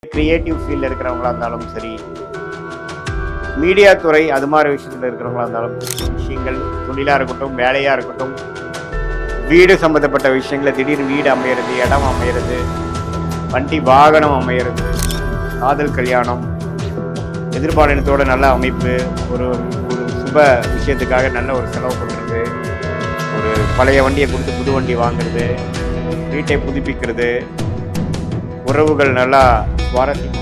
Creative ஃபீல்டில் இருக்கிறவங்களா இருந்தாலும் சரி, மீடியா துறை அது மாதிரி விஷயத்தில் இருக்கிறவங்களா இருந்தாலும் விஷயங்கள் தொழிலாக இருக்கட்டும், வேலையாக இருக்கட்டும், வீடு சம்மந்தப்பட்ட விஷயங்கள திடீர்னு வீடு அமையிறது, இடம் அமையிறது, வண்டி வாகனம் அமையிறது, காதல் கல்யாணம், எதிர்பாலினத்தோட நல்ல அமைப்பு, ஒரு ஒரு சுப விஷயத்துக்காக நல்ல ஒரு செலவு பண்ணுறது, ஒரு பழைய வண்டியை கொடுத்து புது வண்டி வாங்குறது, வீட்டை புதுப்பிக்கிறது, உறவுகள் நல்லா சுவாரஸ்யம்.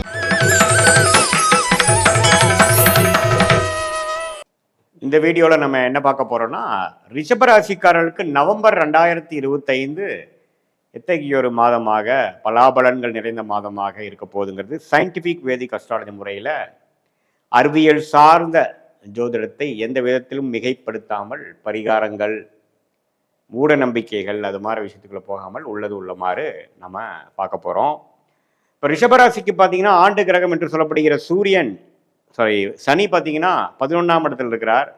இந்த வீடியோவில் நம்ம என்ன பார்க்க போறோம்னா, ரிஷபராசிக்காரர்களுக்கு நவம்பர் 2025 எத்தகைய ஒரு மாதமாக பலாபலன்கள் நிறைந்த மாதமாக இருக்க போகுதுங்கிறது சயின்டிஃபிக் வேதிக் அஸ்ட்ராலஜி முறையில் அறிவியல் சார்ந்த ஜோதிடத்தை எந்த விதத்திலும் மிகைப்படுத்தாமல் பரிகாரங்கள், மூட நம்பிக்கைகள் அது மாதிரி விஷயத்துக்குள்ள போகாமல் உள்ளது உள்ளமாறு நம்ம பார்க்க போகிறோம். இப்போ ரிஷபராசிக்கு பார்த்தீங்கன்னா ஆண்டு கிரகம் என்று சொல்லப்படுகிற சனி பார்த்தீங்கன்னா 11ஆம் இடத்துல இருக்கிறார்.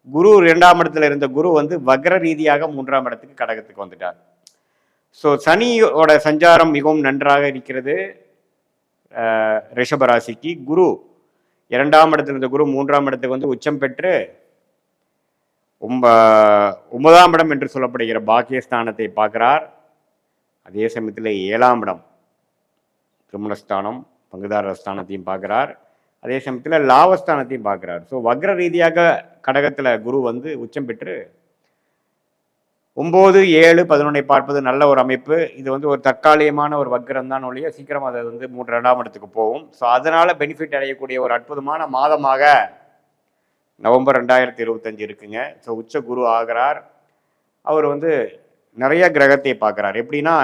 குரு 2ஆம் இடத்துல இருந்த குரு வக்ர ரீதியாக 3ஆம் இடத்துக்கு கடகத்துக்கு வந்துட்டார். ஸோ சனியோட சஞ்சாரம் மிகவும் நன்றாக இருக்கிறது. ரிஷபராசிக்கு குரு 2ஆம் இடத்துல இருந்த குரு 3ஆம் இடத்துக்கு உச்சம் பெற்று 9ஆம் இடம் என்று சொல்லப்படுகிற பாக்கியஸ்தானத்தை பார்க்கிறார். அதே சமயத்தில் 7ஆம் இடம் திருமணஸ்தானம், பங்குதாரர் ஸ்தானத்தையும் பார்க்கிறார். அதே சமயத்தில் லாபஸ்தானத்தையும் பார்க்கிறார். ஸோ வக்ர ரீதியாக கடகத்தில் குரு உச்சம் பெற்று 9, 7, 11 பார்ப்பது நல்ல ஒரு அமைப்பு. இது ஒரு தற்காலிகமான ஒரு வக்ரம் தான் ஒழிய சீக்கிரம் அது 2ஆம் இடத்துக்கு போகும். ஸோ அதனால பெனிஃபிட் அடையக்கூடிய ஒரு அற்புதமான மாதமாக நவம்பர் 2025 இருக்குங்க. ஸோ உச்ச குரு ஆகிறார். அவர் நிறைய கிரகத்தை பார்க்குறார். எப்படின்னா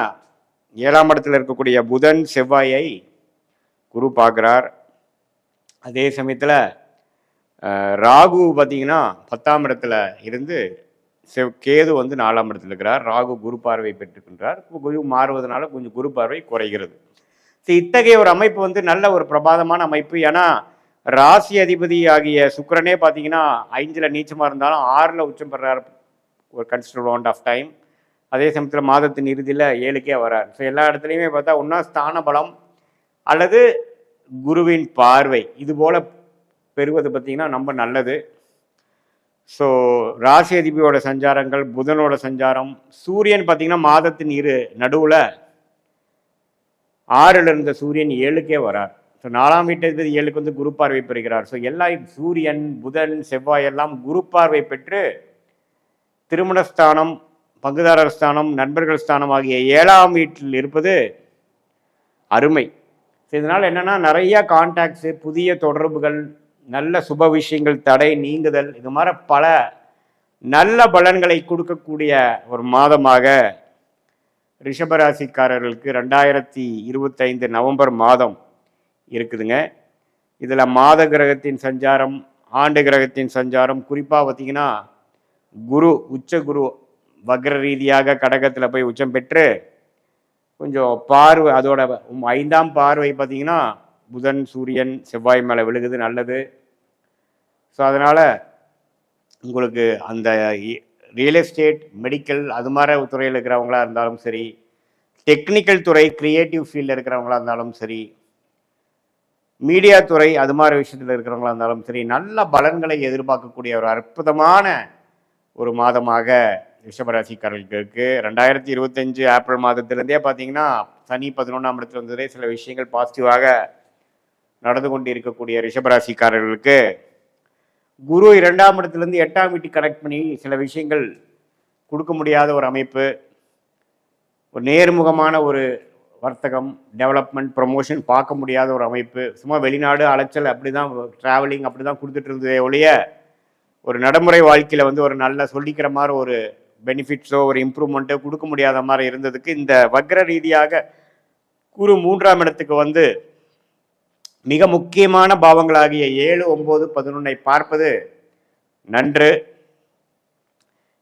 7ஆம் இடத்துல இருக்கக்கூடிய புதன் செவ்வாயை குரு பார்க்குறார். அதே சமயத்தில் ராகு பார்த்தீங்கன்னா 10ஆம் இடத்துல இருந்து கேது 4ஆம் இடத்துல இருக்கிறார். ராகு குரு பார்வை பெற்றுக்கின்றார். குரு மாறுவதனால கொஞ்சம் குரு பார்வை குறைகிறது. ஸோ இத்தகைய ஒரு அமைப்பு நல்ல ஒரு பிரபாதமான அமைப்பு. ஏன்னா ராசி அதிபதி ஆகிய சுக்கிரனே பார்த்தீங்கன்னா 5ல் நீச்சமாக இருந்தாலும் 6ல் உச்சம் பெறார் ஒரு கன்சிடர் அமௌண்ட் ஆஃப் டைம். அதே சமயத்தில் மாதத்தின் இறுதியில் 7க்கே வரார். ஸோ எல்லா இடத்துலையுமே பார்த்தா ஒன்றா ஸ்தான பலம் அல்லது குருவின் பார்வை இது போல் பெறுவது பார்த்திங்கன்னா ரொம்ப நல்லது. ஸோ ராசி அதிபதியோட சஞ்சாரங்கள், புதனோட சஞ்சாரம், சூரியன் பார்த்திங்கன்னா மாதத்தின் நடுவில் 6ல் இருந்த சூரியன் 7க்கே வரார். ஸோ 4ஆம் வீட்டு 7க்கு குரு பார்வை பெறுகிறார். ஸோ எல்லா சூரியன், புதன், செவ்வாய் எல்லாம் குரு பார்வை பெற்று திருமணஸ்தானம், பங்குதாரர் ஸ்தானம், நண்பர்கள் ஸ்தானம் ஆகிய 7ஆம் வீட்டில் இருப்பது அருமை. இதனால் என்னென்னா நிறைய கான்டாக்ட்ஸு, புதிய தொடர்புகள், நல்ல சுப விஷயங்கள், தடை நீங்குதல், இது மாதிரி பல நல்ல பலன்களை கொடுக்கக்கூடிய ஒரு மாதமாக ரிஷபராசிக்காரர்களுக்கு 2025 நவம்பர் மாதம் இருக்குதுங்க. இதில் மாத கிரகத்தின் சஞ்சாரம், ஆண்டு கிரகத்தின் சஞ்சாரம், குறிப்பாக பார்த்திங்கன்னா குரு உச்ச குரு வக்ர ரீதியாக கடகத்தில் போய் உச்சம் பெற்று கொஞ்சம் பார்வை, அதோட 5ஆம் பார்வை பார்த்திங்கன்னா புதன், சூரியன், செவ்வாய் மேலே விழுகுது, நல்லது. ஸோ அதனால் உங்களுக்கு அந்த ரியல் எஸ்டேட், மெடிக்கல் அது மாதிரி துறையில் இருக்கிறவங்களா இருந்தாலும் சரி, டெக்னிக்கல் துறை, கிரியேட்டிவ் ஃபீல்டில் இருக்கிறவங்களா இருந்தாலும் சரி, மீடியா துறை அது மாதிரி விஷயத்தில் இருக்கிறவங்களா இருந்தாலும் சரி, நல்ல பலன்களை எதிர்பார்க்கக்கூடிய ஒரு அற்புதமான ஒரு மாதமாக ரிஷபராசிக்காரர்களுக்கு இருக்குது. 2025 ஏப்ரல் மாதத்திலேருந்தே பார்த்தீங்கன்னா சனி 11ஆம் இடத்துல வந்ததே சில விஷயங்கள் பாசிட்டிவாக நடந்து கொண்டு இருக்கக்கூடிய ரிஷபராசிக்காரர்களுக்கு குரு 2ஆம் இடத்துலேருந்து 8ஆம் வீட்டுக்கு கனெக்ட் பண்ணி சில விஷயங்கள் கொடுக்க முடியாத ஒரு அமைப்பு, ஒரு நேர்முகமான ஒரு வர்த்தகம், டெவலப்மெண்ட், ப்ரமோஷன் பார்க்க முடியாத ஒரு அமைப்பு, சும்மா வெளிநாடு அலைச்சல் அப்படி தான், ட்ராவலிங் அப்படி தான் கொடுத்துட்டு இருந்ததே ஒழிய ஒரு நடைமுறை வாழ்க்கையில் ஒரு நல்ல சொல்லிக்கிற மாதிரி ஒரு பெனிஃபிட்ஸோ ஒரு இம்ப்ரூவ்மெண்ட்டோ கொடுக்க முடியாத மாதிரி இருந்ததுக்கு இந்த வக்ர ரீதியாக குரு 3ஆம் இடத்துக்கு மிக முக்கியமான பாவங்களாகிய 7, 9, 11 பார்ப்பது நன்று.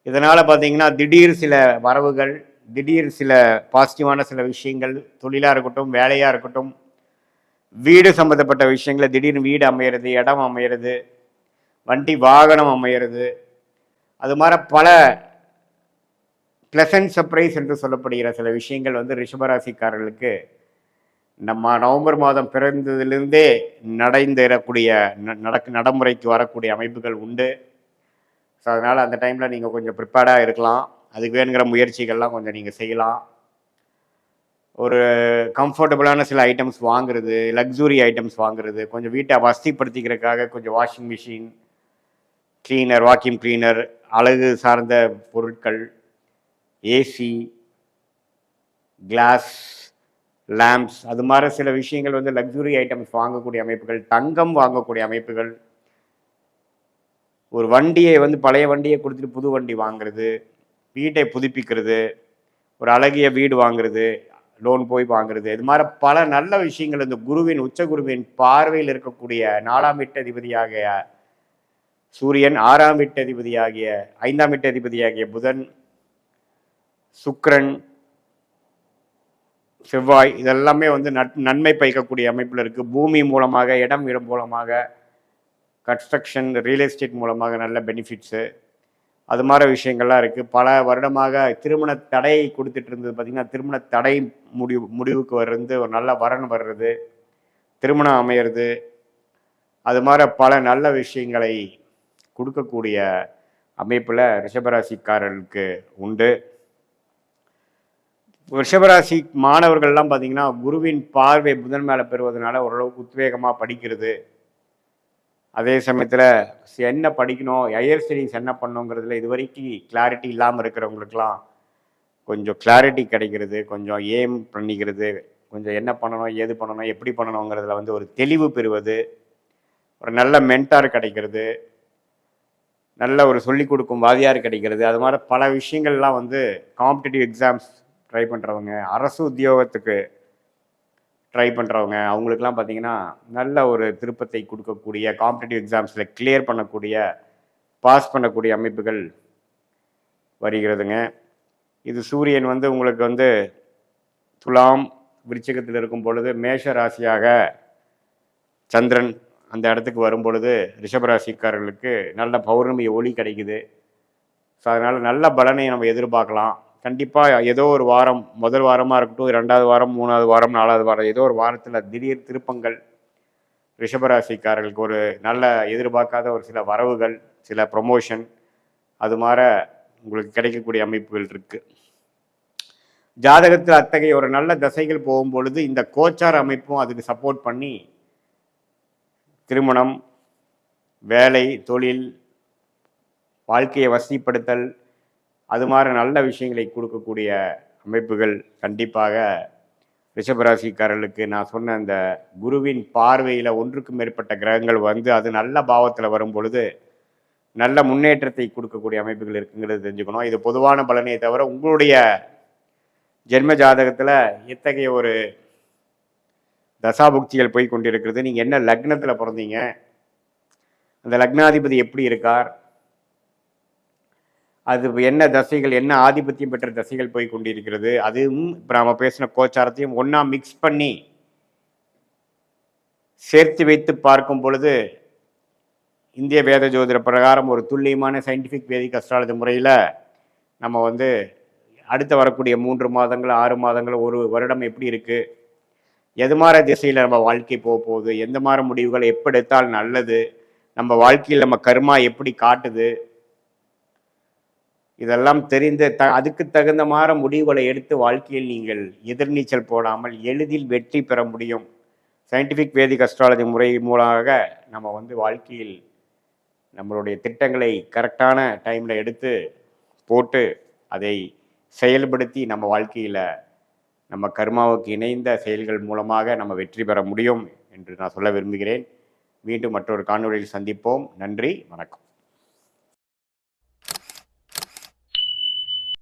இதனால் பார்த்தீங்கன்னா திடீர் சில வரவுகள், திடீர் சில பாசிட்டிவான சில விஷயங்கள், தொழிலாக இருக்கட்டும், வேலையாக இருக்கட்டும், வீடு சம்மந்தப்பட்ட விஷயங்களை திடீர்னு வீடு அமையிறது, இடம் அமையிறது, வண்டி வாகனம் அமையிறது, அது மாதிரி பல ப்ளசன்ட் சர்ப்ரைஸ் என்று சொல்லப்படுகிற சில விஷயங்கள் ரிஷபராசிக்காரர்களுக்கு நவம்பர் மாதம் பிறந்ததிலிருந்தே நடைந்தேறக்கூடிய நடைமுறைக்கு வரக்கூடிய அமைப்புகள் உண்டு. ஸோ அதனால் அந்த டைமில் நீங்கள் கொஞ்சம் ப்ரிப்பேர்டாக இருக்கலாம். அதுக்கு வேணுங்கிற முயற்சிகள்லாம் கொஞ்சம் நீங்கள் செய்யலாம். ஒரு கம்ஃபர்டபுளான சில ஐட்டம்ஸ் வாங்குறது, லக்ஸுரி ஐட்டம்ஸ் வாங்குறது, கொஞ்சம் வீட்டை வசதிப்படுத்திக்கிறதுக்காக கொஞ்சம் washing machine, cleaner, vacuum cleaner, அழகு சார்ந்த பொருட்கள், ஏசி, கிளாஸ், லேம்ப்ஸ், அது மாதிரி சில விஷயங்கள் வந்து லக்ஸுரி ஐட்டம்ஸ் வாங்கக்கூடிய அமைப்புகள், தங்கம் வாங்கக்கூடிய அமைப்புகள், ஒரு வண்டியை வந்து பழைய வண்டியை கொடுத்துட்டு புது வண்டி வாங்குறது, வீட்டை புதுப்பிக்கிறது, ஒரு அழகிய வீடு வாங்குறது, லோன் போய் வாங்குறது, இது மாதிரி பல நல்ல விஷயங்கள் இந்த குருவின் உச்ச குருவின் பார்வையில் இருக்கக்கூடிய 4ஆம் வீட்டதிபதியாகிய சூரியன், 6ஆம் வீட்டதிபதியாகிய 5ஆம் வீட்டதிபதியாகிய புதன், சுக்கிரன், செவ்வாய், இதெல்லாமே வந்து நன்மை பயக்கக்கூடிய அமைப்பில் இருக்குது. பூமி மூலமாக, இடம் மூலமாக, கன்ஸ்ட்ரக்ஷன், ரியல் எஸ்டேட் மூலமாக நல்ல பெனிஃபிட்ஸு, அது மாதிரி விஷயங்கள்லாம் இருக்குது. பல வருடமாக திருமண தடையை கொடுத்துட்டு இருந்தது பார்த்திங்கன்னா, திருமண தடை முடிவுக்கு வர்றது, ஒரு நல்ல வரன் வர்றது, திருமணம் அமையிறது, அது மாதிரி பல நல்ல விஷயங்களை கொடுக்கக்கூடிய அமைப்பில் ரிஷபராசிக்காரர்களுக்கு உண்டு. ரிஷபராசி மாணவர்கள்லாம் பார்த்திங்கன்னா, குருவின் பார்வை புதன் மேலே பெறுவதனால ஓரளவுக்கு உத்வேகமாக படிக்கிறது. அதே சமயத்தில் என்ன படிக்கணும், ஹையர் ஸ்டடீஸ் என்ன பண்ணணுங்கிறதுல இது வரைக்கும் கிளாரிட்டி இல்லாமல் இருக்கிறவங்களுக்கெல்லாம் கொஞ்சம் கிளாரிட்டி கிடைக்கிறது, கொஞ்சம் ஏம் பண்ணிக்கிறது, கொஞ்சம் என்ன பண்ணணும், ஏது பண்ணணும், எப்படி பண்ணணுங்கிறதுல வந்து ஒரு தெளிவு பெறுவது, ஒரு நல்ல மென்டார் கிடைக்கிறது, நல்ல ஒரு சொல்லிக் கொடுக்கும் வாதியார் கிடைக்கிறது, அது மாதிரி பல விஷயங்கள்லாம் வந்து காம்படிட்டிவ் எக்ஸாம்ஸ் ட்ரை பண்ணுறவங்க, அரசு உத்தியோகத்துக்கு ட்ரை பண்ணுறவங்க, அவங்களுக்கெல்லாம் பார்த்திங்கன்னா நல்ல ஒரு திருப்பத்தை கொடுக்கக்கூடிய, காம்படிட்டிவ் எக்ஸாம்ஸில் கிளியர் பண்ணக்கூடிய, பாஸ் பண்ணக்கூடிய அமைப்புகள் வருகிறதுங்க. இது சூரியன் வந்து உங்களுக்கு வந்து துலாம் விருச்சிகத்தில் இருக்கும் பொழுது மேஷ ராசியாக சந்திரன் அந்த இடத்துக்கு வரும் பொழுது ரிஷபராசிக்காரர்களுக்கு நல்ல பௌர்ணமி ஒளி கிடைக்குது. ஸோ அதனால் நல்ல பலனை நம்ம எதிர்பார்க்கலாம். கண்டிப்பாக ஏதோ ஒரு வாரம், முதல் வாரமாக இருக்கட்டும், 2வது வாரம், 3வது வாரம், 4வது வாரம், ஏதோ ஒரு வாரத்தில் திடீர் திருப்பங்கள் ரிஷபராசிக்காரர்களுக்கு ஒரு நல்ல எதிர்பார்க்காத ஒரு சில வரவுகள், சில ப்ரொமோஷன், அது மாதிரி உங்களுக்கு கிடைக்கக்கூடிய அமைப்புகள் இருக்குது. ஜாதகத்தில் அத்தகைய ஒரு நல்ல தசைகள் போகும்பொழுது இந்த கோச்சார அமைப்பும் அதுக்கு சப்போர்ட் பண்ணி திருமணம், வேலை, தொழில், வாழ்க்கையை வசதிப்படுத்தல், அது மாதிரி நல்ல விஷயங்களை கொடுக்கக்கூடிய அமைப்புகள் கண்டிப்பாக ரிஷபராசிக்காரர்களுக்கு நான் சொன்ன அந்த குருவின் பார்வையில் ஒன்றுக்கும் மேற்பட்ட கிரகங்கள் வந்து அது நல்ல பாவத்தில் வரும் பொழுது நல்ல முன்னேற்றத்தை கொடுக்கக்கூடிய அமைப்புகள் இருக்குங்கிறது தெரிஞ்சுக்கணும். இது பொதுவான பலனே தவிர உங்களுடைய ஜென்ம ஜாதகத்தில் எத்தகைய ஒரு தசாபுக்திகள் போய் கொண்டிருக்கிறது, நீங்கள் என்ன லக்னத்தில் பிறந்தீங்க, அந்த லக்னாதிபதி எப்படி இருக்கார், அது என்ன தசைகள், என்ன ஆதிபத்தியம் பெற்ற தசைகள் போய் கொண்டிருக்கிறது, அதுவும் இப்போ நாம் பேசின கோச்சாரத்தையும் ஒன்றா மிக்ஸ் பண்ணி சேர்த்து வைத்து பார்க்கும் பொழுது இந்திய வேத ஜோதிட பிரகாரம் ஒரு துல்லியமான சயின்டிஃபிக் வேதிக் அஸ்ட்ராலஜி முறையில் நம்ம வந்து அடுத்து வரக்கூடிய 3 மாதங்கள், 6 மாதங்கள், ஒரு வருடம் எப்படி இருக்குது, எது மாதிரி திசையில் நம்ம வாழ்க்கை போக போகுது, எந்த மாதிரி முடிவுகளை எப்படி எடுத்தால் நல்லது, நம்ம வாழ்க்கையில் நம்ம கர்மா எப்படி காட்டுது, இதெல்லாம் தெரிந்து அதுக்கு தகுந்த மாதிரி முடிவுகளை எடுத்து வாழ்க்கையில் நீங்கள் எதிர்நீச்சல் போடாமல் எளிதில் வெற்றி பெற முடியும். சயின்டிஃபிக் வேதிக் அஸ்ட்ராலஜி முறை மூலமாக நம்ம வந்து வாழ்க்கையில் நம்மளுடைய திட்டங்களை கரெக்டான டைமில் எடுத்து போட்டு அதை செயல்படுத்தி நம்ம வாழ்க்கையில் நம்ம கர்மாவுக்கு இணைந்த செயல்கள் மூலமாக நம்ம வெற்றி பெற முடியும் என்று நான் சொல்ல விரும்புகிறேன். மீண்டும் மற்றொரு காணொளியில் சந்திப்போம். நன்றி, வணக்கம்.